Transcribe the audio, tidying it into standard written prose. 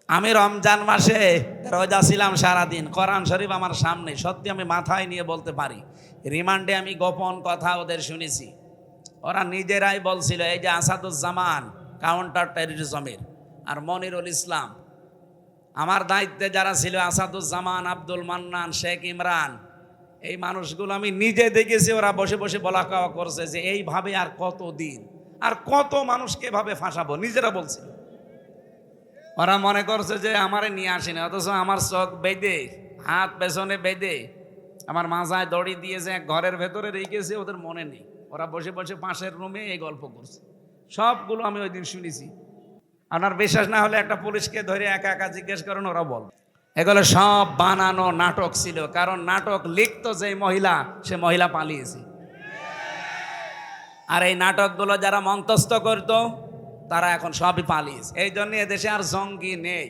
আমি রমজান মাসে রোজা ছিলাম সারাদিন, কোরআন শরীফ আমার সামনে, সত্যি আমি মাথায় নিয়ে বলতে পারি। রিমান্ডে আমি গোপন কথা ওদের শুনেছি। ওরা নিজেরাই বলছিল, এই যে আসাদুজ্জামান কাউন্টার টেররিজমের আর মনিরুল ইসলাম, আমার দায়িত্বে যারা ছিল, আসাদুজ্জামান, আব্দুল মান্নান, শেখ ইমরান, এই মানুষগুলো আমি নিজে দেখেছি। ওরা বসে বসে বলা কাওয়া করছে যে এইভাবে আর কত দিন, আর কত মানুষকে এভাবে ফাঁসাবো, নিজেরা বলছিল। ওরা মনে করছে যে আমারে নিয়ে আসেনি, অথচ আমার চোখ বেঁধে, হাত পেছনে বেঁধে, আমার মাথায় দড়ি দিয়েছে, এক ঘরের ভেতরে রেখেছে, ওদের মনে নেই। ওরা বসে বসে পাশের রুমে এই গল্প করছে। সবগুলো আমি ওই দিন শুনেছি। আপনার বিশ্বাস না হলে একটা পুলিশকে ধরে একা একা জিজ্ঞেস করেন, ওরা বল। এগুলো সব বানানো নাটক ছিল, কারণ নাটক লিখতো যে মহিলা, সে মহিলা পালিয়েছে। আর এই নাটকগুলো যারা মঞ্চস্থ করতো, তারা এখন সবই পালিয়েছে। এই জন্য এদেশে আর জঙ্গি নেই।